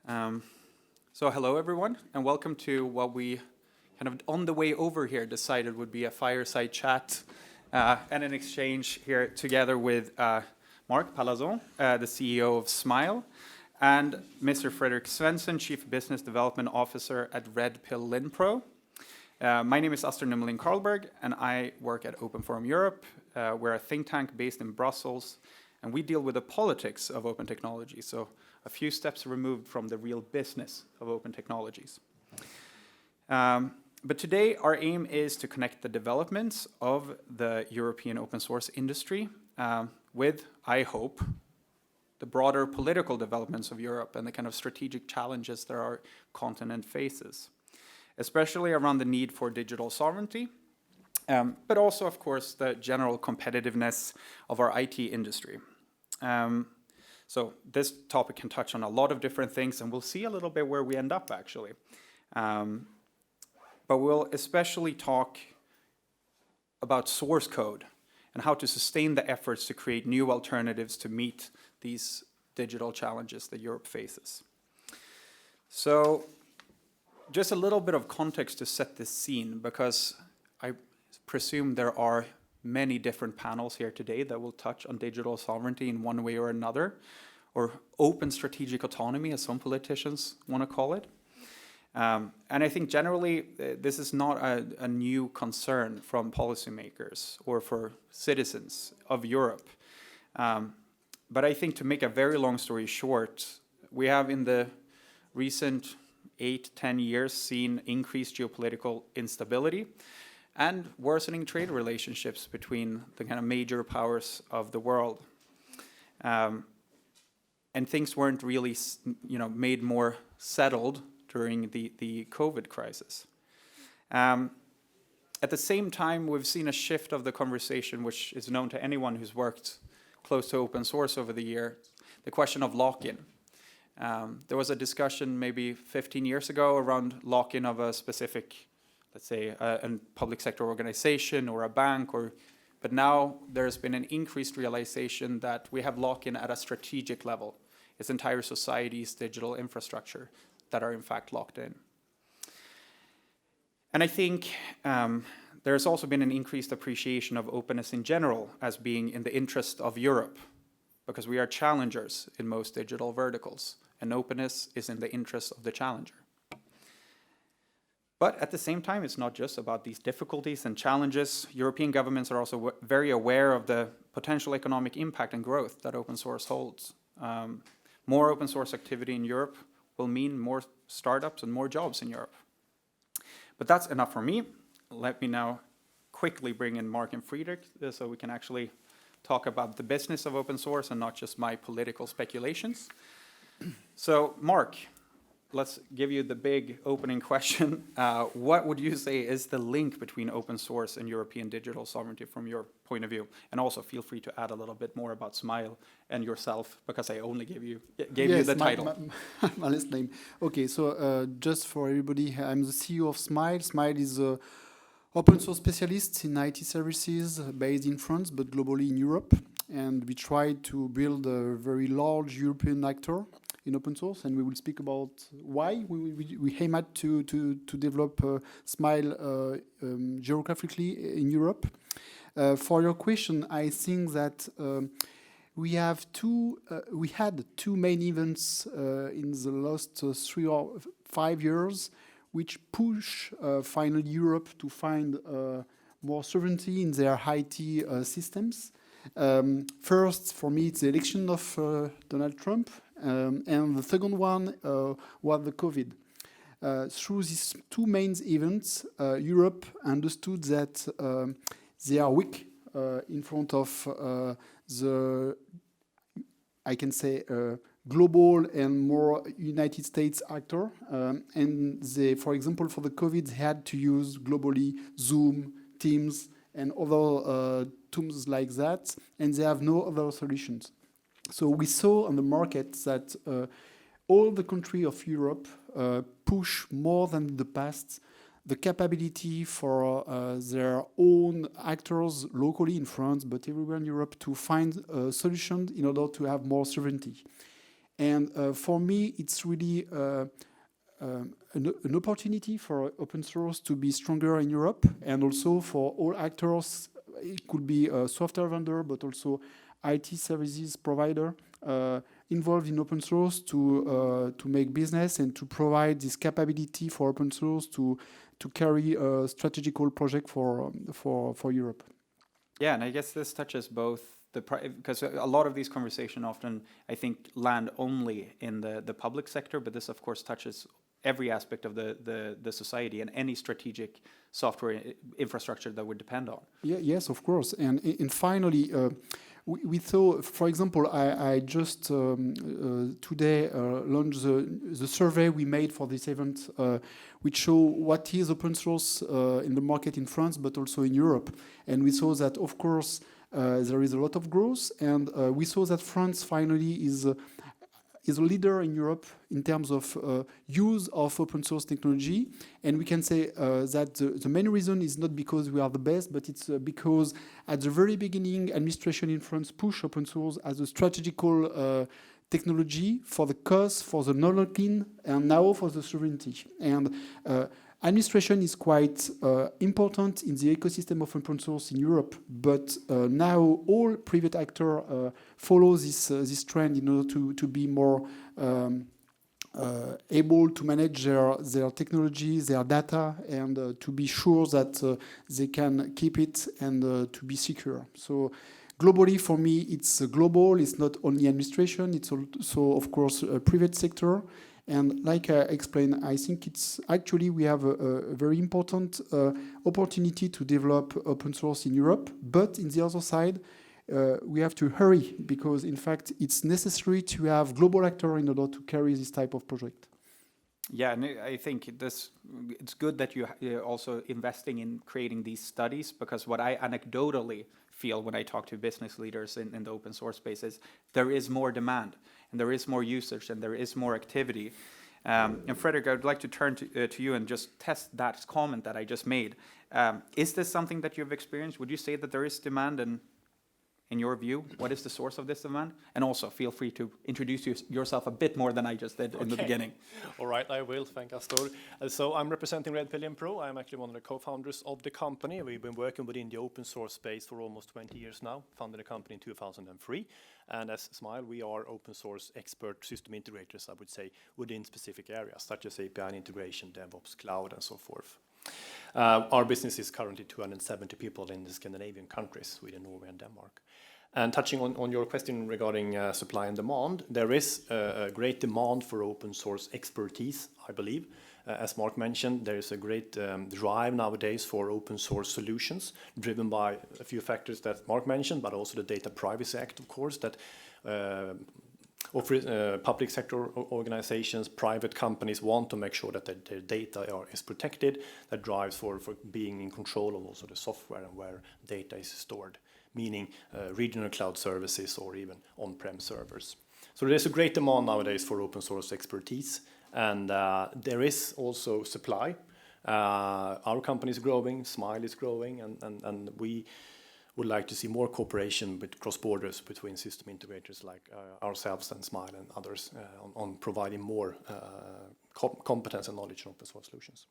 Um, so hello everyone, and welcome to what we kind of on the way over here decided would be a fireside chat and an exchange here together with Mark Palazon, the CEO of Smile, and Mr. Fredrik Svensson, Chief Business Development Officer at Red Pill Linpro. My name is Astrid Nummelin Karlberg, and I work at Open Forum Europe. We're a think tank based in Brussels, and we deal with the politics of open technology, so a few steps removed from the real business of open technologies. But today, our aim is to connect the developments of the European open source industry with, I hope, the broader political developments of Europe and the kind of strategic challenges that our continent faces, especially around the need for digital sovereignty, but also, of course, the general competitiveness of our IT industry. So this topic can touch on a lot of different things, and we'll see a little bit where we end up, actually. But we'll especially talk about source code and how to sustain the efforts to create new alternatives to meet these digital challenges that Europe faces. So just a little bit of context to set this scene, because I presume there are many different panels here today that will touch on digital sovereignty in one way or another, or open strategic autonomy, as some politicians want to call it. And I think generally this is not a new concern from policymakers or for citizens of Europe. But I think, to make a very long story short, we have in the recent 8-10 years seen increased geopolitical instability and worsening trade relationships between the kind of major powers of the world. And things weren't really, made more settled during the COVID crisis. At the same time, we've seen a shift of the conversation, which is known to anyone who's worked close to open source over the year, the question of lock-in. There was a discussion maybe 15 years ago around lock-in of a specific, let's say, a public sector organization or a bank, but now there's been an increased realization that we have lock-in at a strategic level. It's entire society's digital infrastructure that are in fact locked in. And I think there's also been an increased appreciation of openness in general as being in the interest of Europe, because we are challengers in most digital verticals, and openness is in the interest of the challenger. But at the same time, it's not just about these difficulties and challenges. European governments are also very aware of the potential economic impact and growth that open source holds. More open source activity in Europe will mean more startups and more jobs in Europe. But that's enough for me. Let me now quickly bring in Mark and Fredrik so we can actually talk about the business of open source and not just my political speculations. So, Mark, let's give you the big opening question. What would you say is the link between open source and European digital sovereignty from your point of view? And also feel free to add a little bit more about Smile and yourself, because I only gave you the title. My last name. Okay, so just for everybody, I'm the CEO of Smile. Smile is an open source specialist in IT services based in France, but globally in Europe. And we try to build a very large European actor in open source, and we will speak about why we aim at to develop Smile geographically in Europe. For your question, I think that we had two main events in the last 3 or 5 years, which push finally Europe to find more sovereignty in their IT systems. First, for me, it's the election of Donald Trump, and the second one was the COVID. Through these two main events, Europe understood that they are weak in front of the, I can say, global and more United States actor. And they, for example, for the COVID, they had to use globally Zoom, Teams, and other tools like that, and they have no other solutions. So we saw on the market that all the countries of Europe push more than in the past the capability for their own actors locally in France, but everywhere in Europe, to find a solution in order to have more sovereignty. And for me, it's really an opportunity for open source to be stronger in Europe, and also for all actors. It could be a software vendor, but also IT services provider involved in open source to make business and to provide this capability for open source to carry a strategical project for Europe. Yeah, and I guess this touches both because a lot of these conversations often, I think, land only in the public sector, but this, of course, touches every aspect of the society and any strategic software infrastructure that would depend on. Yeah, yes, of course. And finally, we thought, for example, I just today launched the survey we made for this event, which show what is open source in the market in France, but also in Europe. And we saw that, of course, there is a lot of growth, and we saw that France finally is a leader in Europe in terms of use of open source technology. And we can say that the main reason is not because we are the best, but it's because at the very beginning, administration in France pushed open source as a strategical technology for the cost, for the knowledge, and now for the sovereignty. And administration is quite important in the ecosystem of open source in Europe, but now all private actors follow this trend in order to be more able to manage their technology, their data, and to be sure that they can keep it and to be secure. So globally, for me, it's global. It's not only administration. It's also, of course, a private sector. And like I explained, I think it's actually we have a very important opportunity to develop open source in Europe. But in the other side, we have to hurry because, in fact, it's necessary to have global actors in order to carry this type of project. Yeah, and I think it's good that you're also investing in creating these studies, because what I anecdotally feel when I talk to business leaders in the open source space is there is more demand, and there is more usage, and there is more activity. And Frederick, I would like to turn to you and just test that comment that I just made. Is this something that you've experienced? Would you say that there is demand, and in your view, what is the source of this demand? And also, feel free to introduce yourself a bit more than I just did in the beginning. All right, I will. Thank you, Astor. So I'm representing Red Pill Pro. I'm actually one of the co-founders of the company. We've been working within the open source space for almost 20 years now. Founded the company in 2003. And as Smile, we are open source expert system integrators, I would say, within specific areas, such as API integration, DevOps, cloud, and so forth. Our business is currently 270 people in the Scandinavian countries, Sweden, Norway, and Denmark. And touching on your question regarding supply and demand, there is a great demand for open source expertise, I believe. As Mark mentioned, there is a great drive nowadays for open source solutions, driven by a few factors that Mark mentioned, but also the Data Privacy Act, of course, that public sector organizations, private companies want to make sure that their data is protected. That drives for being in control of also the software and where data is stored, meaning regional cloud services or even on-prem servers. So there's a great demand nowadays for open source expertise, and there is also supply. Our company is growing, Smile is growing, and we would like to see more cooperation with cross borders between system integrators like ourselves and Smile and others on providing more competence and knowledge in open source solutions.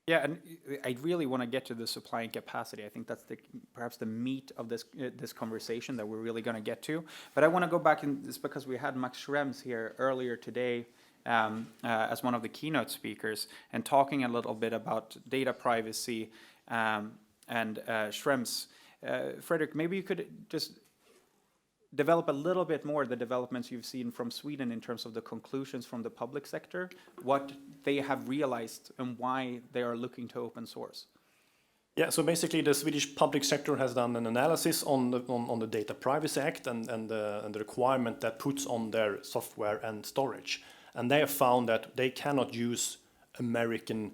Yeah, and I really want to get to the supply and capacity. I think that's perhaps the meat of this conversation that we're really going to get to. But I want to go back, and this because we had Max Schrems here earlier today as one of the keynote speakers, and talking a little bit about data privacy and Schrems. Frederick, maybe you could just develop a little bit more the developments you've seen from Sweden in terms of the conclusions from the public sector, what they have realized and why they are looking to open source. Yeah, so basically the Swedish public sector has done an analysis on the Data Privacy Act and the requirement that puts on their software and storage. And they have found that they cannot use American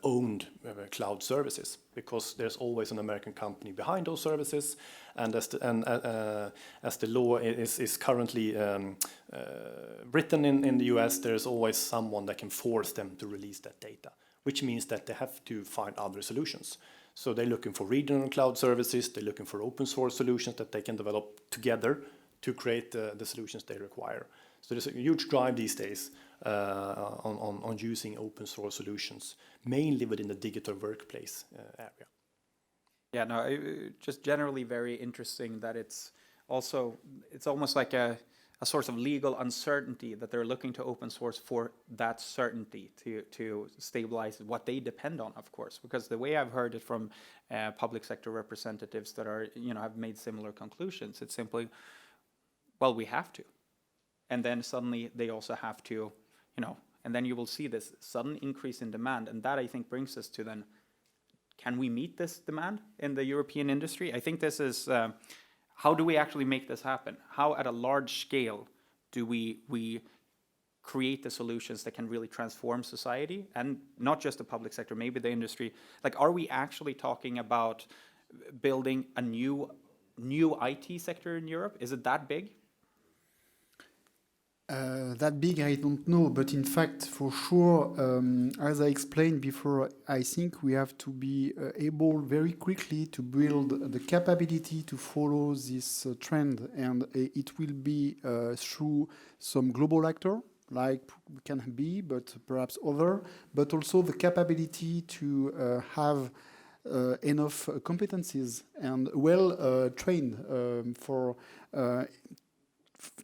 owned cloud services, because there's always an American company behind those services, and as the law is currently written in the US, there's always someone that can force them to release that data, which means that they have to find other solutions. So they're looking for regional cloud services, they're looking for open source solutions that they can develop together to create the solutions they require. So there's a huge drive these days on using open source solutions, mainly within the digital workplace area. Yeah, no, just generally very interesting that it's almost like a source of legal uncertainty that they're looking to open source for that certainty to stabilize what they depend on, of course. Because the way I've heard it from public sector representatives that are, have made similar conclusions, it's simply, well, we have to. And then suddenly they also have to, and then you will see this sudden increase in demand. And that, I think, brings us to then, can we meet this demand in the European industry? I think this is, how do we actually make this happen? How at a large scale do we create the solutions that can really transform society? And not just the public sector, maybe the industry. Like, are we actually talking about building a new IT sector in Europe? Is it that big? That big, I don't know, but in fact, for sure, as I explained before, I think we have to be able very quickly to build the capability to follow this trend, and it will be through some global actor, like we can be, but perhaps other, but also the capability to have enough competencies and well trained for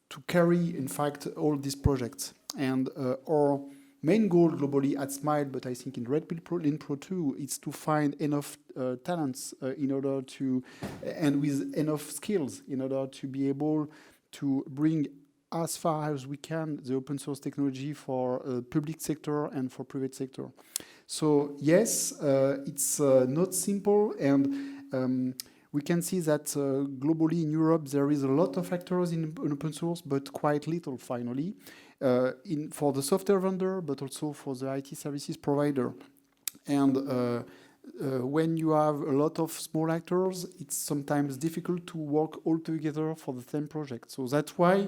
to carry, in fact, all these projects. And our main goal globally at Smile, but I think in Red Pill Pro too, is to find enough talents in order to, and with enough skills in order to be able to bring as far as we can the open source technology for public sector and for private sector. So yes, it's not simple, and we can see that globally in Europe there is a lot of actors in open source, but quite little finally, for the software vendor, but also for the IT services provider. And when you have a lot of small actors, it's sometimes difficult to work all together for the same project. So that's why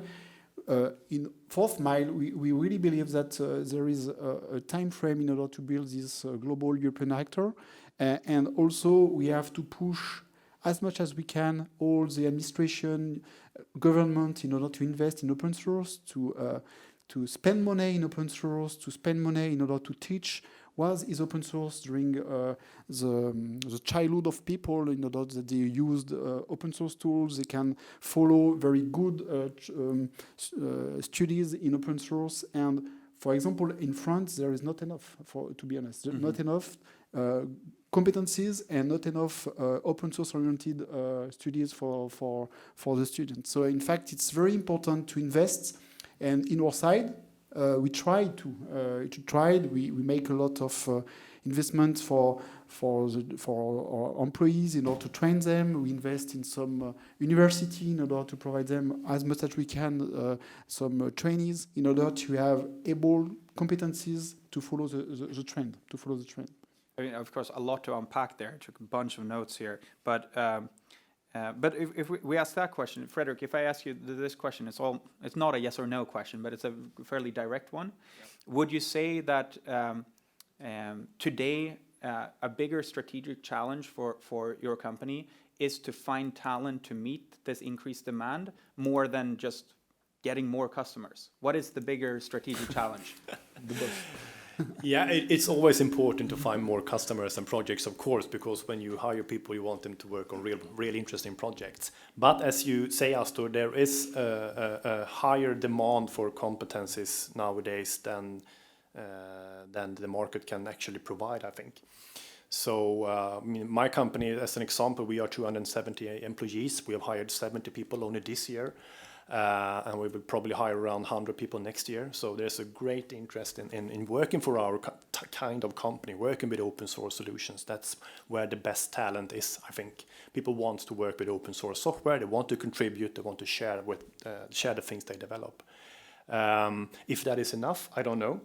in Fourth Mile, we really believe that there is a time frame in order to build this global European actor. And also we have to push as much as we can all the administration, government, in order to invest in open source, to spend money in open source, to spend money in order to teach what is open source during the childhood of people, in order that they used open source tools, they can follow very good studies in open source. And for example, in France, there is not enough, to be honest, not enough competencies and not enough open source oriented studies for the students. So in fact, it's very important to invest. And in our side, we make a lot of investment for our employees in order to train them. We invest in some university in order to provide them as much as we can some trainees in order to have able competencies to follow the trend. I mean, of course, a lot to unpack there. I took a bunch of notes here, but if we ask that question, Frederick, if I ask you this question, it's not a yes or no question, but it's a fairly direct one. Yeah. Would you say that today a bigger strategic challenge for your company is to find talent to meet this increased demand more than just getting more customers? What is the bigger strategic challenge? Yeah, it's always important to find more customers and projects, of course, because when you hire people, you want them to work on really interesting projects. But as you say, Astor, there is a higher demand for competencies nowadays than the market can actually provide, I think. So my company, as an example, we are 270 employees. We have hired 70 people only this year. And we will probably hire around 100 people next year. So there's a great interest in working for our kind of company, working with open source solutions. That's where the best talent is, I think. People want to work with open source software. They want to contribute. They want to share the things they develop. If that is enough, I don't know.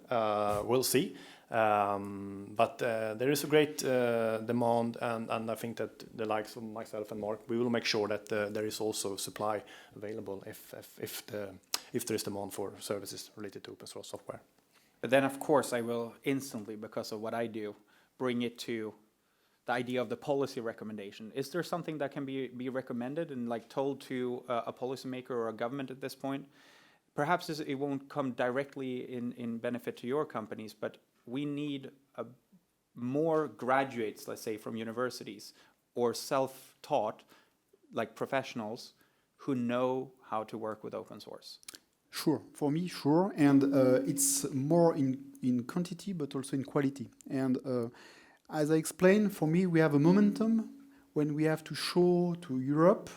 We'll see. But there is a great demand, and I think that the likes of myself and Mark, we will make sure that there is also supply available if there is demand for services related to open source software. But then, of course, I will instantly, because of what I do, bring it to the idea of the policy recommendation. Is there something that can be recommended and told to a policymaker or a government at this point? perhaps it won't come directly in benefit to your companies, but we need more graduates, let's say, from universities or self-taught, like professionals, who know how to work with open source. Sure, for me, sure. And it's more in quantity, but also in quality. And as I explained, for me, we have a momentum when we have to show to Europe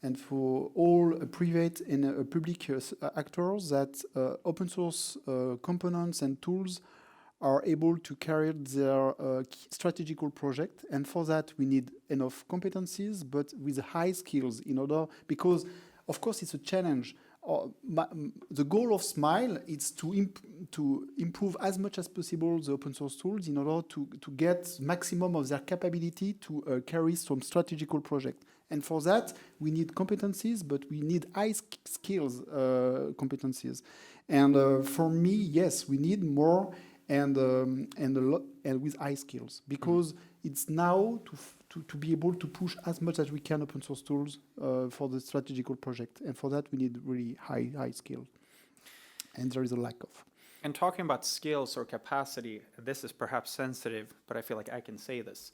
and for all private and public actors that open source components and tools are able to carry their strategical project. And for that, we need enough competencies, but with high skills in order, because of course it's a challenge. The goal of Smile is to improve as much as possible the open source tools in order to get maximum of their capability to carry some strategical project. And for that, we need competencies, but we need high skills competencies. And for me, yes, we need more and a lot and with high skills, because it's now to be able to push as much as we can open source tools for the strategical project, and for that we need really high skills, and there is a lack of. And talking about skills or capacity, this is perhaps sensitive, but I feel like I can say this.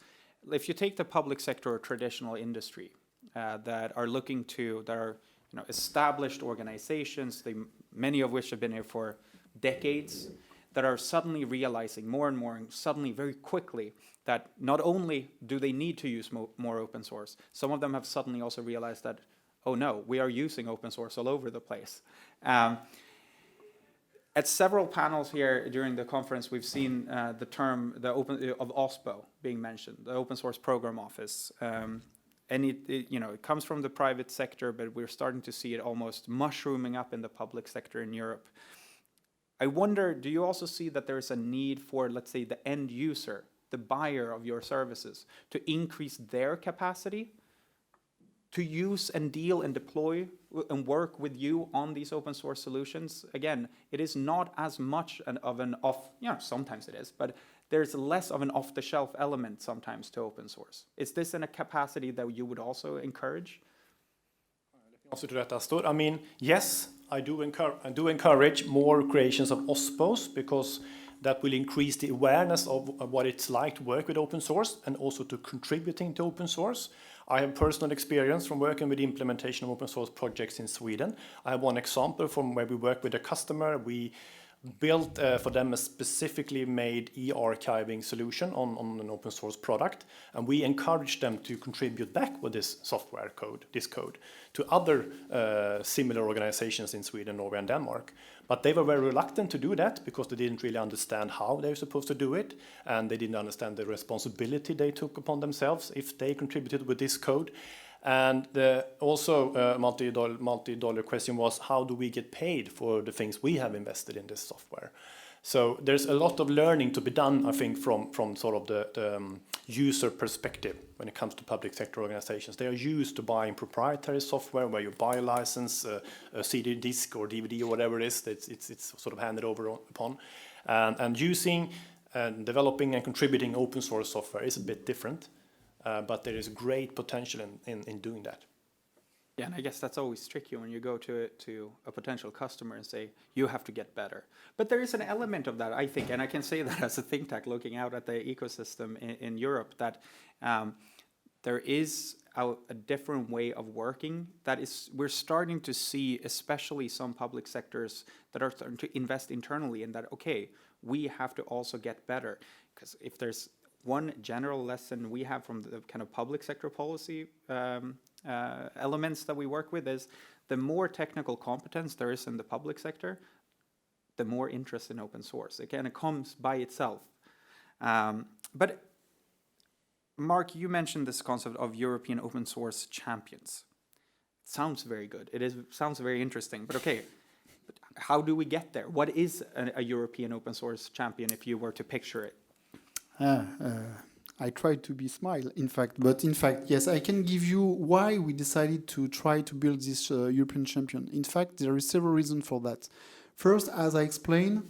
If you take the public sector or traditional industry that are established organizations, many of which have been here for decades, that are suddenly realizing more and more, and suddenly very quickly, that not only do they need to use more open source, some of them have suddenly also realized that, oh no, we are using open source all over the place. At several panels here during the conference, we've seen the term of OSPO being mentioned, the Open Source Program Office. And it comes from the private sector, but we're starting to see it almost mushrooming up in the public sector in Europe. I wonder, do you also see that there's a need for, let's say, the end user, the buyer of your services, to increase their capacity to use and deal and deploy and work with you on these open source solutions? Again, it is not as much sometimes it is, but there's less of an off-the-shelf element sometimes to open source. Is this in a capacity that you would also encourage? Also to that, Astor. I mean, yes, I do encourage more creations of OSPOs, because that will increase the awareness of what it's like to work with open source and also to contributing to open source. I have personal experience from working with the implementation of open source projects in Sweden. I have one example from where we work with a customer. We built for them a specifically made e-archiving solution on an open source product, and we encouraged them to contribute back with this software code, to other similar organizations in Sweden, Norway, and Denmark. But they were very reluctant to do that because they didn't really understand how they were supposed to do it, and they didn't understand the responsibility they took upon themselves if they contributed with this code. And also multi-dollar question was, how do we get paid for the things we have invested in this software? So there's a lot of learning to be done, I think, from sort of the user perspective when it comes to public sector organizations. They are used to buying proprietary software where you buy a license, a CD disc or DVD or whatever it is, it's sort of handed over upon. And using and developing and contributing open source software is a bit different. But there is great potential in doing that. Yeah, and I guess that's always tricky when you go to a potential customer and say, you have to get better. But there is an element of that, I think, and I can say that as a think tank looking out at the ecosystem in Europe, that there is a different way of working. We're starting to see, especially some public sectors that are starting to invest internally in that, okay, we have to also get better. Because if there's one general lesson we have from the kind of public sector policy elements that we work with is the more technical competence there is in the public sector, the more interest in open source. It kind of comes by itself. But Mark, you mentioned this concept of European open source champions. It sounds very good. Sounds very interesting. But okay, how do we get there? What is a European open source champion if you were to picture it? I tried to be smile, but in fact, yes, I can give you why we decided to try to build this European champion. In fact, there are several reasons for that. First, as I explained,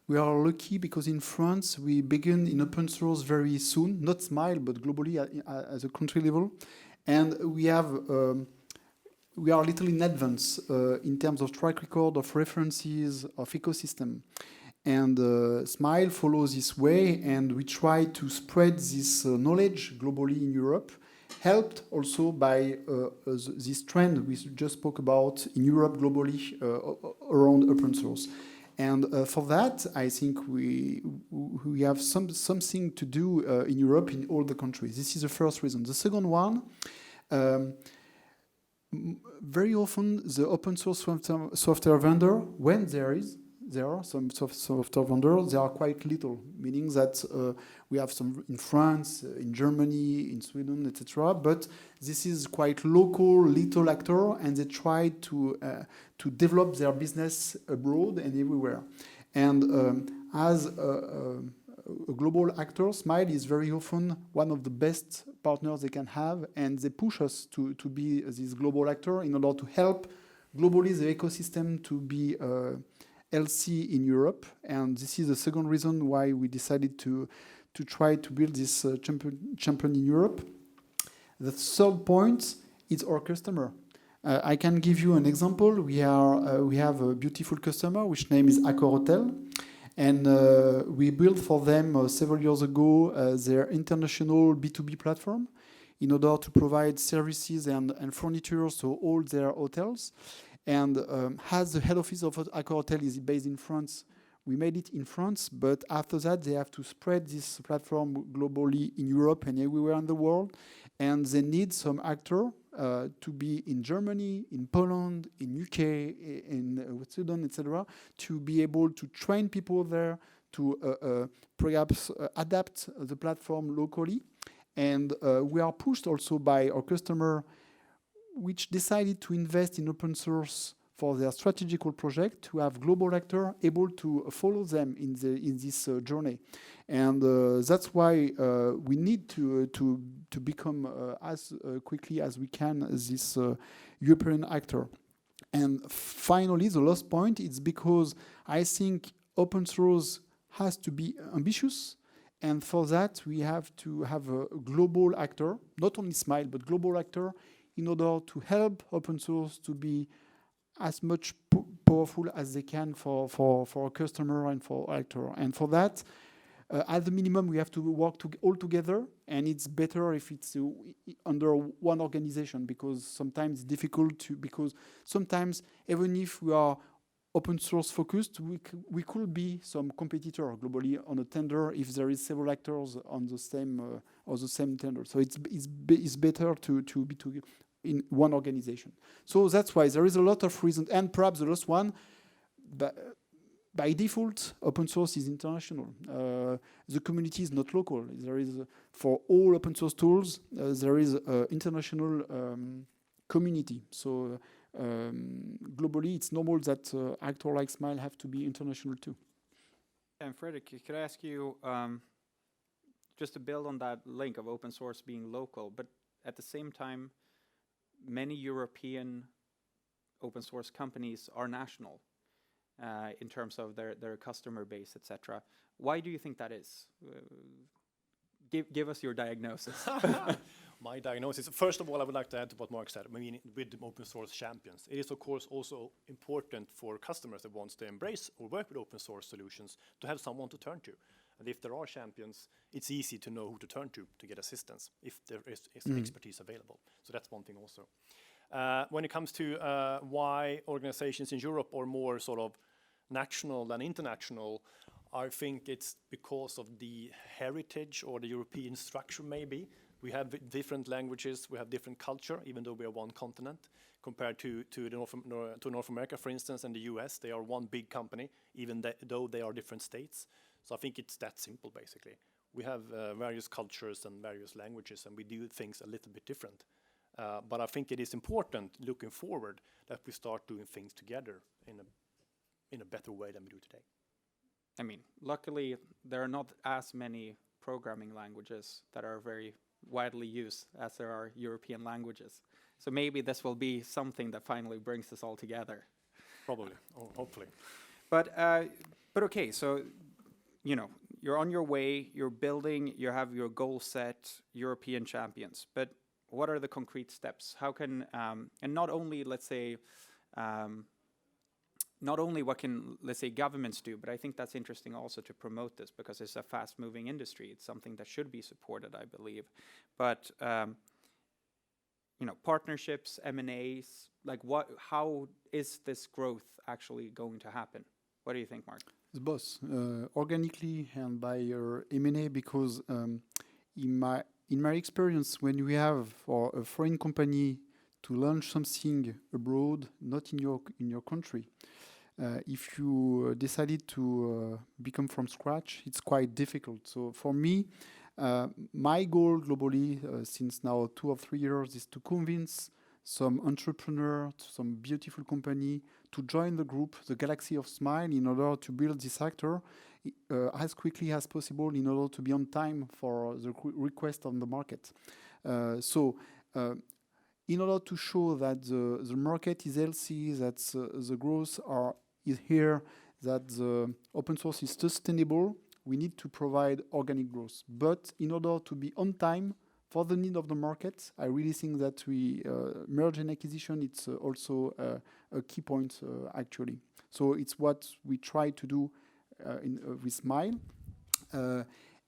we are lucky because in France, we begin in open source very soon, not Smile, but globally at a country level. And we have we are a little in advance in terms of track record, of references, of ecosystem. And Smile follows this way, and we try to spread this knowledge globally in Europe, helped also by this trend we just spoke about in Europe globally around open source. And for that, I think we have something to do in Europe in all the countries. This is the first reason. The second one, very often the open source software vendor, when there are some software vendors, they are quite little, meaning that we have some in France, in Germany, in Sweden, etc. But this is quite local, little actor, and they try to develop their business abroad and everywhere. And as a global actor, Smile is very often one of the best partners they can have, and they push us to be this global actor in order to help globally the ecosystem to be healthy in Europe. And this is the second reason why we decided to try to build this champion in Europe. The third point is our customer. I can give you an example. We have a beautiful customer, which name is Accor Hotel. And we built for them several years ago their international B2B platform in order to provide services and furniture to all their hotels. And as the head office of Accor Hotel is based in France, we made it in France, but after that they have to spread this platform globally in Europe and everywhere in the world. And they need some actor to be in Germany, in Poland, in UK, in Sweden, etc., to be able to train people there, to perhaps adapt the platform locally. And we are pushed also by our customer, which decided to invest in open source for their strategical project, to have global actors able to follow them in this journey. And that's why we need to become as quickly as we can this European actor. And finally, the last point is because I think open source has to be ambitious. And for that, we have to have a global actor, not only Smile, but global actor, in order to help open source to be as much powerful as they can for a customer and for actor. And for that, at the minimum, we have to work all together, and it's better if it's under one organization, because sometimes it's difficult because sometimes even if we are open source focused, we could be some competitor globally on a tender if there is several actors on the same tender. So it's better to be in one organization. So that's why there is a lot of reasons. And perhaps the last one, by default, open source is international. The community is not local. There is, for all open source tools, there is an international community. So globally, it's normal that actors like Smile have to be international too. And Frederick, could I ask you, just to build on that link of open source being local, but at the same time, many European open source companies are national in terms of their customer base, etc. Why do you think that is? Give us your diagnosis. My diagnosis. First of all, I would like to add to what Mark said. I mean, with the open source champions, it is of course also important for customers that wants to embrace or work with open source solutions to have someone to turn to. And if there are champions, it's easy to know who to turn to get assistance if there is expertise available. So that's one thing also. When it comes to why organizations in Europe are more sort of national than international, I think it's because of the heritage or the European structure maybe. We have different languages, we have different culture, even though we are one continent. Compared to North America, for instance, and the US, they are one big company, even though they are different states. So I think it's that simple, basically. We have various cultures and various languages, and we do things a little bit different. But I think it is important, looking forward, that we start doing things together in a better way than we do today. I mean, luckily, there are not as many programming languages that are very widely used as there are European languages. So maybe this will be something that finally brings us all together. Probably, or hopefully. But okay, so, you know, you're on your way, you're building, you have your goal set, European champions. But what are the concrete steps? How can, and not only, let's say, not only what can, let's say, governments do, but I think that's interesting also to promote this because it's a fast-moving industry. It's something that should be supported, I believe. But, partnerships, M&As, like how is this growth actually going to happen? What do you think, Mark? It's both organically and by your M&A, because in my experience, when we have for a foreign company to launch something abroad, not in your country, if you decided to become from scratch, it's quite difficult. So for me, my goal globally, since now 2 or 3 years, is to convince some entrepreneur, some beautiful company to join the group, the Galaxy of Smile, in order to build this actor as quickly as possible in order to be on time for the request on the market. In order to show that the market is healthy, that the growth is here, that the open source is sustainable, we need to provide organic growth. But in order to be on time for the need of the market, I really think that we merge and acquisition, it's also a key point, actually. So it's what we try to do with Smile.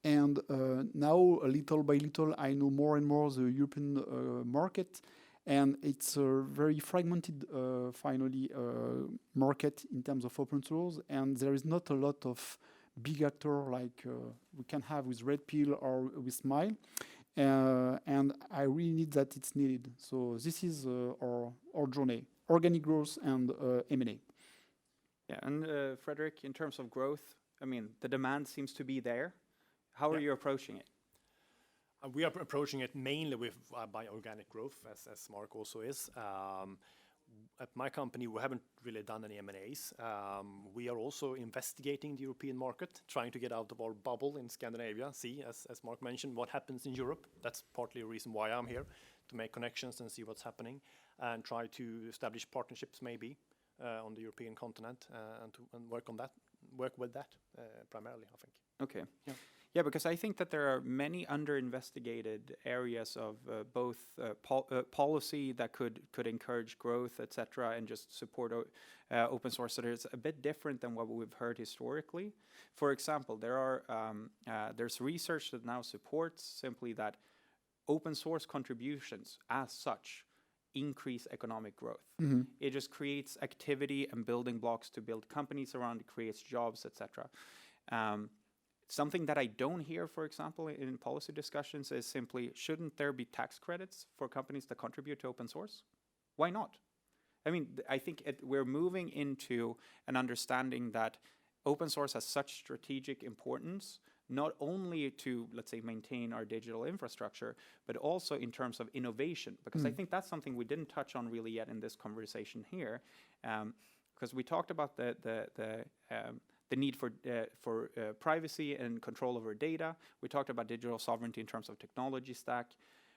And now, little by little, I know more and more the European market. And it's a very fragmented, finally, market in terms of open source. And there is not a lot of big actor like we can have with Red Pill or with Smile. And I really need that it's needed. So this is our journey, organic growth and M&A. Yeah, and Frederick, in terms of growth, I mean, the demand seems to be there. How are you approaching it? We are approaching it mainly by organic growth, as Mark also is. At my company, we haven't really done any M&As. We are also investigating the European market, trying to get out of our bubble in Scandinavia, see, as Mark mentioned, what happens in Europe. That's partly a reason why I'm here, to make connections and see what's happening, and try to establish partnerships maybe on the European continent, and work with that primarily, I think. Okay. Yeah, because I think that there are many under-investigated areas of both policy that could encourage growth, etc., and just support open source. So it's a bit different than what we've heard historically. For example, there's research that now supports simply that open source contributions as such increase economic growth. Mm-hmm. It just creates activity and building blocks to build companies around, it creates jobs, etc. Something that I don't hear, for example, in policy discussions is simply, shouldn't there be tax credits for companies that contribute to open source? Why not? I mean, I think we're moving into an understanding that open source has such strategic importance, not only to, let's say, maintain our digital infrastructure, but also in terms of innovation. Because I think that's something we didn't touch on really yet in this conversation here. Because we talked about the need for privacy and control over data. We talked about digital sovereignty in terms of technology stack.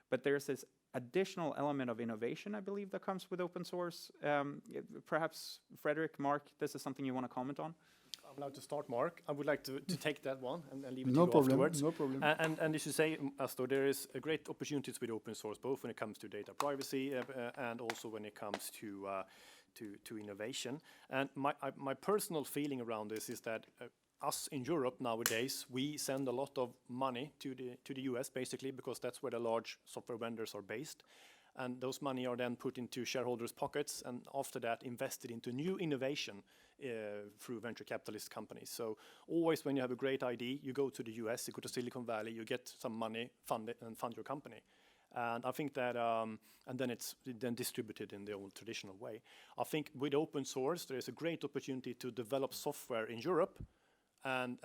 But there's this additional element of innovation, I believe, that comes with open source. Perhaps, Frederick, Mark, this is something you want to comment on? I'm allowed to start, Mark. I would like to take that one and leave it to you afterwards. No problem. And as you say, Astor, there is a great opportunities with open source, both when it comes to data privacy and also when it comes to innovation. And my personal feeling around this is that us in Europe nowadays, we send a lot of money to the US basically, because that's where the large software vendors are based. And those money are then put into shareholders' pockets, and after that invested into new innovation through venture capitalist companies. So always when you have a great idea, you go to the US, you go to Silicon Valley, you get some money, fund your company. And I think that, and then it's then distributed in the old traditional way. I think with open source, there is a great opportunity to develop software in Europe and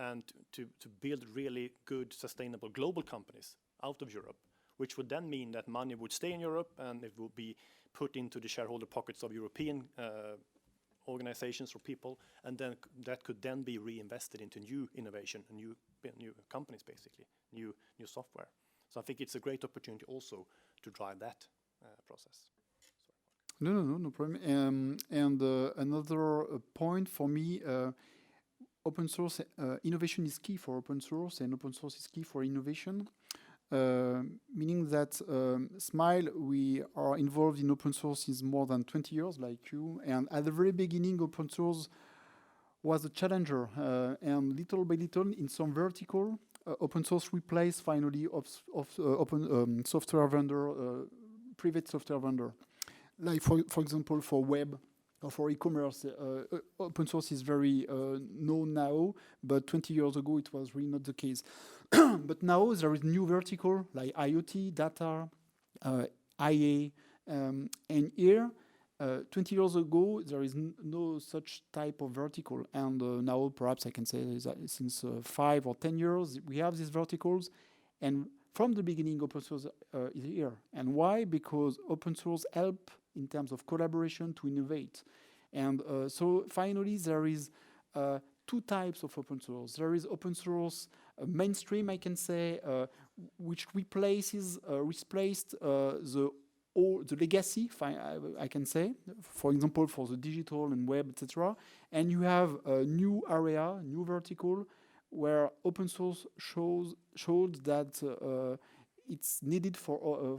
to build really good, sustainable global companies out of Europe, which would then mean that money would stay in Europe and it would be put into the shareholder pockets of European organizations or people, and then that could then be reinvested into new innovation and new companies, basically, new software. So I think it's a great opportunity also to drive that process. No problem. And another point for me, open source innovation is key for open source, and open source is key for innovation. meaning that Smile, we are involved in open source since more than 20 years, like you. And at the very beginning, open source was a challenger. And little by little, in some vertical, open source replaced finally open software vendor, private software vendor. Like for example, for web or for e-commerce, open source is very known now, but 20 years ago it was really not the case. But now there is new vertical like IoT, data, IA, and here 20 years ago there is no such type of vertical, and now perhaps I can say that since 5 or 10 years we have these verticals, and from the beginning open source is here. And why? Because open source help in terms of collaboration to innovate. And so finally there is two types of open source. There is open source mainstream, I can say, which replaced the legacy, I can say, for example, for the digital and web, etc. And you have a new area, new vertical, where open source showed that it's needed for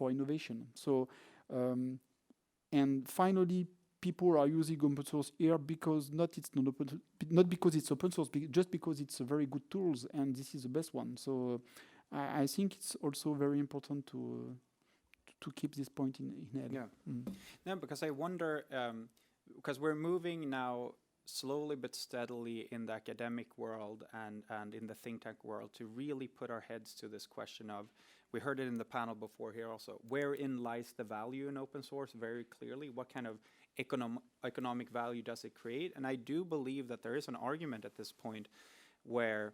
innovation. So, and finally, people are using open source here because not because it's open source, just because it's a very good tools, and this is the best one. So, I think it's also very important to keep this point in head. Yeah. No, because I wonder, because we're moving now slowly but steadily in the academic world and in the think tank world to really put our heads to this question of, we heard it in the panel before here also, wherein lies the value in open source very clearly? What kind of economic value does it create? And I do believe that there is an argument at this point where,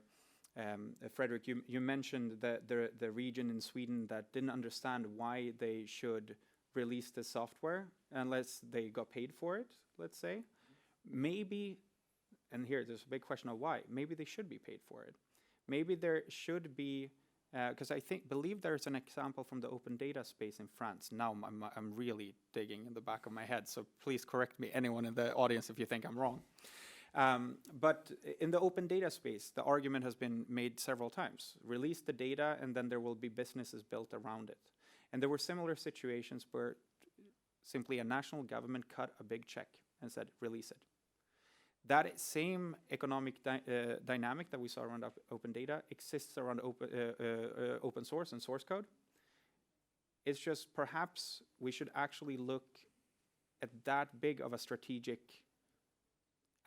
Frederick, you mentioned the region in Sweden that didn't understand why they should release the software unless they got paid for it, let's say. Maybe, and here there's a big question of why, maybe they should be paid for it. Maybe there should be, because I believe there's an example from the open data space in France. Now I'm really digging in the back of my head, so please correct me, anyone in the audience, if you think I'm wrong. But in the open data space, the argument has been made several times. Release the data and then there will be businesses built around it. And there were similar situations where simply a national government cut a big check and said, release it. That same economic dynamic that we saw around open data exists around open source and source code. It's just perhaps we should actually look at that big of a strategic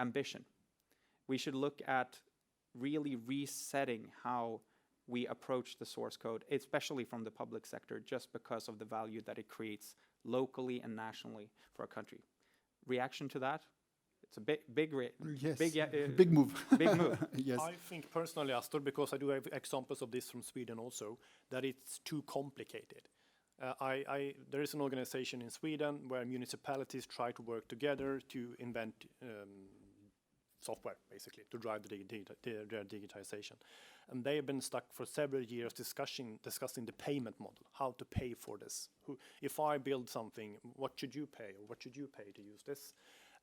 ambition. We should look at really resetting how we approach the source code, especially from the public sector, just because of the value that it creates locally and nationally for a country. Reaction to that? It's a big move. Big move. Yes. I think personally, Astor, because I do have examples of this from Sweden also, that it's too complicated. There is an organization in Sweden where municipalities try to work together to invent software, basically, to drive their digitization. And they have been stuck for several years discussing the payment model, how to pay for this. If I build something, what should you pay, or what should you pay to use this?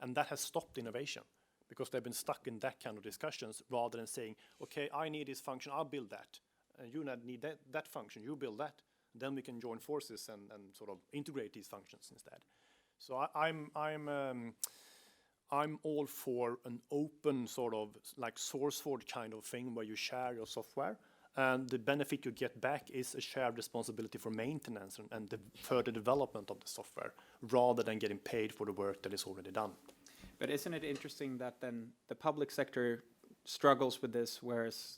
And that has stopped innovation, because they've been stuck in that kind of discussions, rather than saying, okay, I need this function, I'll build that. And you need that function, you build that. Then we can join forces and sort of integrate these functions instead. So I'm all for an open sort of like SourceForge kind of thing where you share your software, and the benefit you get back is a shared responsibility for maintenance and the further development of the software, rather than getting paid for the work that is already done. But isn't it interesting that then the public sector struggles with this, whereas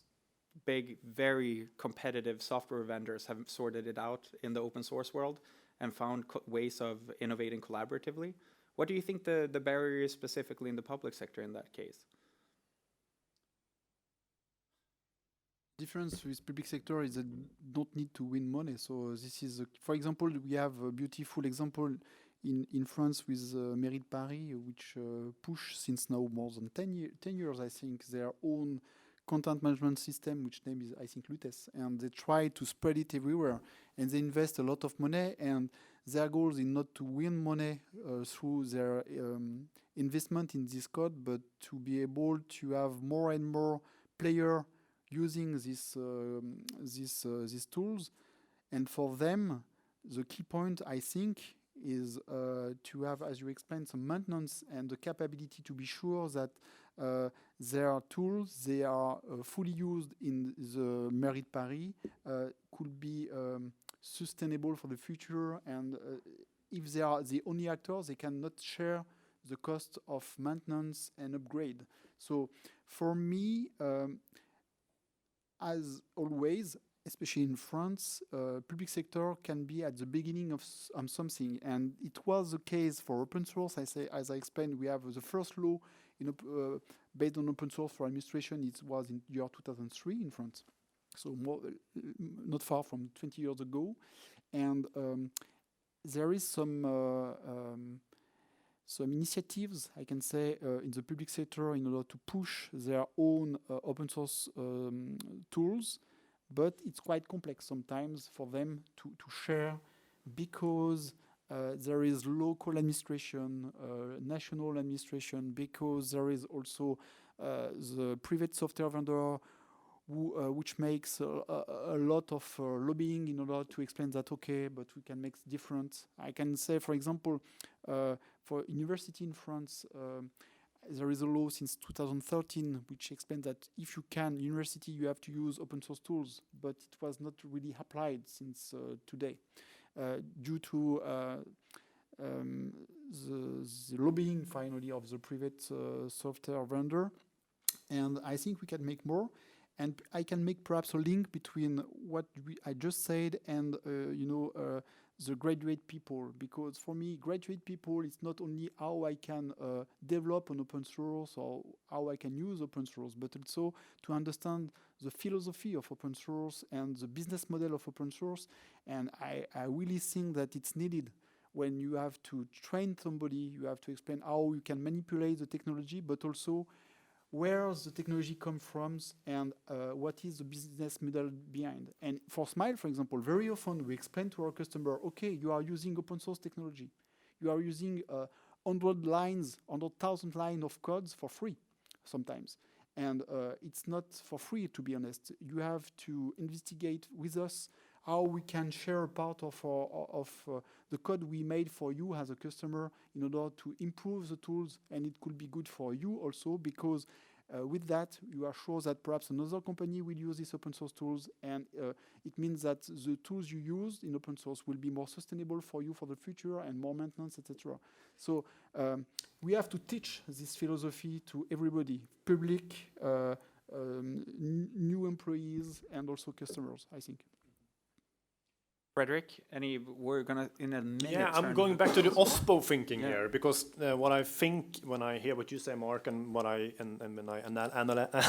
big, very competitive software vendors have sorted it out in the open source world and found ways of innovating collaboratively? What do you think the barrier is specifically in the public sector in that case? Difference with public sector is that don't need to win money. So this is, for example, we have a beautiful example in France with Mairie de Paris, which push since now more than 10 years, I think, their own content management system, which name is, I think, Lutes, and they try to spread it everywhere, and they invest a lot of money, and their goal is not to win money through their investment in this code, but to be able to have more and more players using these tools. And for them, the key point, I think, is to have, as you explained, some maintenance and the capability to be sure that their tools, they are fully used in the Mairie de Paris, could be sustainable for the future. And if they are the only actors, they cannot share the cost of maintenance and upgrade. So for me, as always, especially in France, public sector can be at the beginning of something, and it was the case for open source. As I explained, we have the first law based on open source for administration. It was in year 2003 in France, so not far from 20 years ago, and there is some initiatives, I can say, in the public sector in order to push their own open source tools. But it's quite complex sometimes for them to share, because there is local administration, national administration, because there is also the private software vendor which makes a lot of lobbying in order to explain that, okay, but we can make different. I can say, for example, for university in France, there is a law since 2013 which explains that if you can, university, you have to use open source tools, but it was not really applied since today due to the lobbying, finally, of the private software vendor. And I think we can make more. And I can make perhaps a link between what I just said and, the graduate people, because for me, graduate people, it's not only how I can develop an open source or how I can use open source, but also to understand the philosophy of open source and the business model of open source. And I really think that it's needed when you have to train somebody, you have to explain how you can manipulate the technology, but also where the technology comes from and what is the business model behind. And for Smile, for example, very often we explain to our customer, okay, you are using open source technology. You are using 100,000 lines of codes for free sometimes. And it's not for free, to be honest. You have to investigate with us how we can share a part of the code we made for you as a customer in order to improve the tools, and it could be good for you also, because with that you are sure that perhaps another company will use these open source tools, and it means that the tools you use in open source will be more sustainable for you for the future and more maintenance, etc. So we have to teach this philosophy to everybody, public, new employees, and also customers, I think. Frederick, we're gonna in a minute. Yeah, I'm going back to the OSPO thinking here, because what I think when I hear what you say, Mark, and when I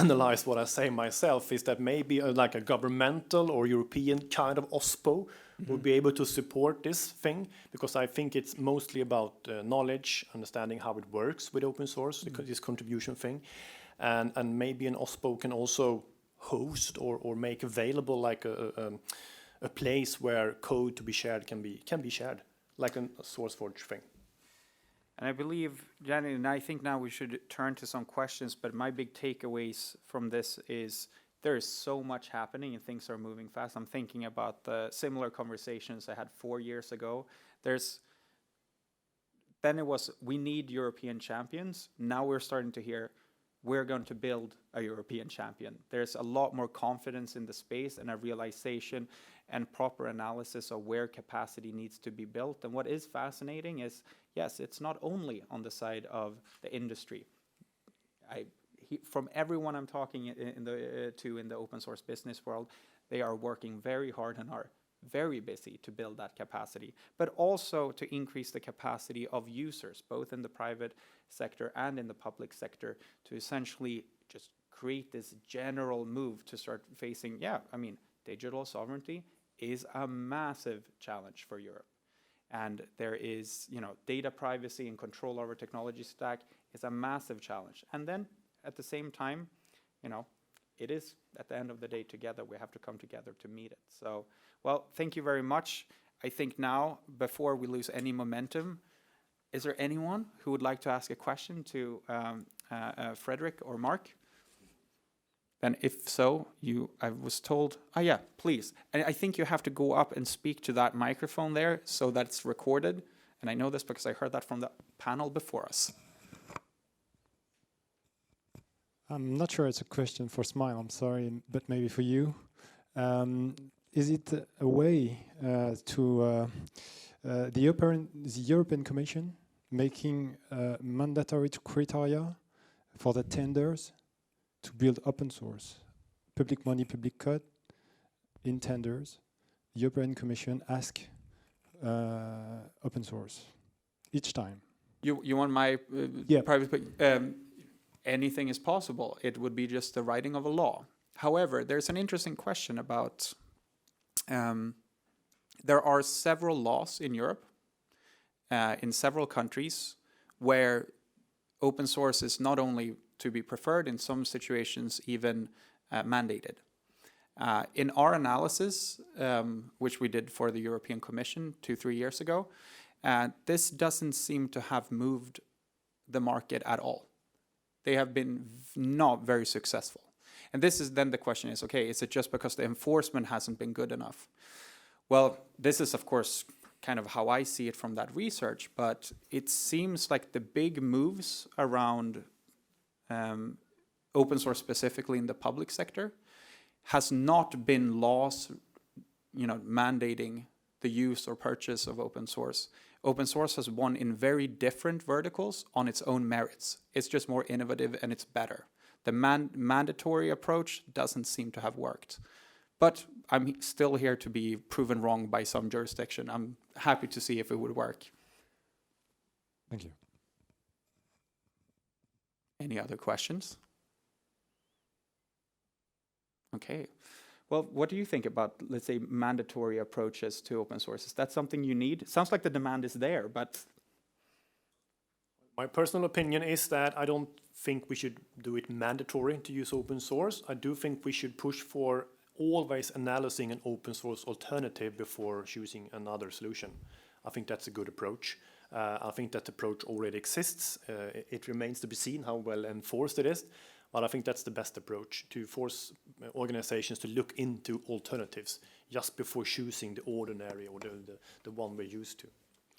analyze what I say myself, is that maybe like a governmental or European kind of OSPO would be able to support this thing, because I think it's mostly about knowledge, understanding how it works with open source, this contribution thing, and maybe an OSPO can also host or make available like a place where code to be shared can be shared, like a SourceForge thing. And I believe, Janet, and I think now we should turn to some questions, but my big takeaways from this is there is so much happening and things are moving fast. I'm thinking about the similar conversations I had 4 years ago. Then it was, we need European champions. Now we're starting to hear, we're going to build a European champion. There's a lot more confidence in the space and a realization and proper analysis of where capacity needs to be built. And what is fascinating is, yes, it's not only on the side of the industry. From everyone I'm talking in the open source business world, they are working very hard and are very busy to build that capacity, but also to increase the capacity of users, both in the private sector and in the public sector, to essentially just create this general move to start facing, digital sovereignty is a massive challenge for Europe. And there is, data privacy and control over technology stack is a massive challenge. And then at the same time, it is, at the end of the day, together, we have to come together to meet it. So, well, thank you very much. I think now, before we lose any momentum, is there anyone who would like to ask a question to Frederick or Mark? And if so, I was told, yeah, please. And I think you have to go up and speak to that microphone there so that it's recorded. And I know this because I heard that from the panel before us. I'm not sure it's a question for Smile, I'm sorry, but maybe for you. Is it a way to the European Commission making mandatory criteria for the tenders to build open source, public money, public code in tenders? The European Commission ask open source each time. You want my Yeah. private? Anything is possible. It would be just the writing of a law. However, there's an interesting question about. There are several laws in Europe, in several countries, where open source is not only to be preferred, in some situations even mandated. In our analysis, which we did for the European Commission 2-3 years ago, this doesn't seem to have moved the market at all. They have been not very successful. And this is then the question is, okay, is it just because the enforcement hasn't been good enough? Well, this is, of course, kind of how I see it from that research, but it seems like the big moves around open source, specifically in the public sector, has not been laws, mandating the use or purchase of open source. Open source has won in very different verticals on its own merits. It's just more innovative and it's better. The mandatory approach doesn't seem to have worked. But I'm still here to be proven wrong by some jurisdiction. I'm happy to see if it would work. Thank you. Any other questions? Okay. Well, what do you think about, let's say, mandatory approaches to open source? Is that something you need? It sounds like the demand is there, but... My personal opinion is that I don't think we should do it mandatory to use open source. I do think we should push for always analyzing an open source alternative before choosing another solution. I think that's a good approach. I think that approach already exists. It remains to be seen how well enforced it is, but I think that's the best approach, to force organizations to look into alternatives just before choosing the ordinary or the one we're used to.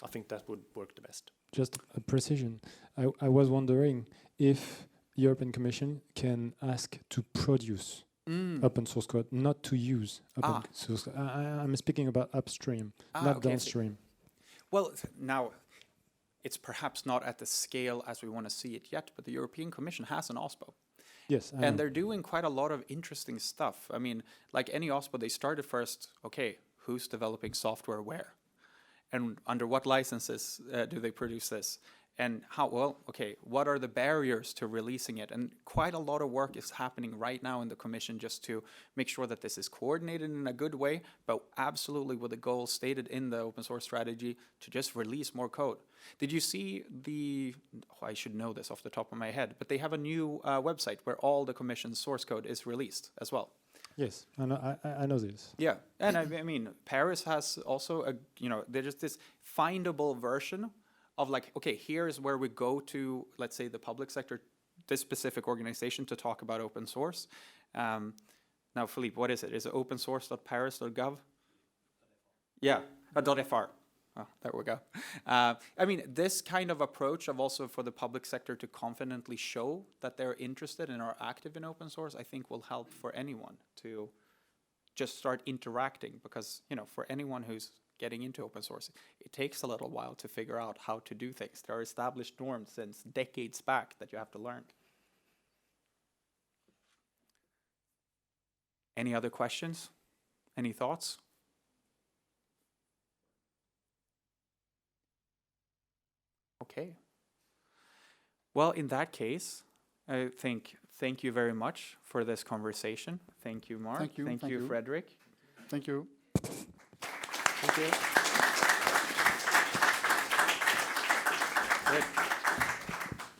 I think that would work the best. Just a precision. I was wondering if European Commission can ask to produce open source code, not to use open source code. I'm speaking about upstream, not okay, downstream. Well, now, it's perhaps not at the scale as we want to see it yet, but the European Commission has an OSPO. Yes, And they're doing quite a lot of interesting stuff. I mean, like any OSPO, they started first, okay, who's developing software where? And under what licenses do they produce this? And how, well, okay, what are the barriers to releasing it? And quite a lot of work is happening right now in the Commission just to make sure that this is coordinated in a good way, but absolutely with the goal stated in the open source strategy to just release more code. Did you see I should know this off the top of my head, but they have a new website where all the Commission's source code is released as well. Yes, I know this. Yeah, and I mean, Paris has also there's this findable version of like, okay, here's where we go to, let's say, the public sector, this specific organization to talk about open source. Now, Philippe, what is it? Is it opensource.paris.gov? Yeah, .fr. Oh, there we go. I mean, this kind of approach of also for the public sector to confidently show that they're interested and are active in open source, I think will help for anyone to just start interacting, because, for anyone who's getting into open source, it takes a little while to figure out how to do things. There are established norms since decades back that you have to learn. Any other questions? Any thoughts? Okay. Well, in that case, I think thank you very much for this conversation. Thank you, Mark. Thank you. Thank you, Frederick. Thank you. Thank you.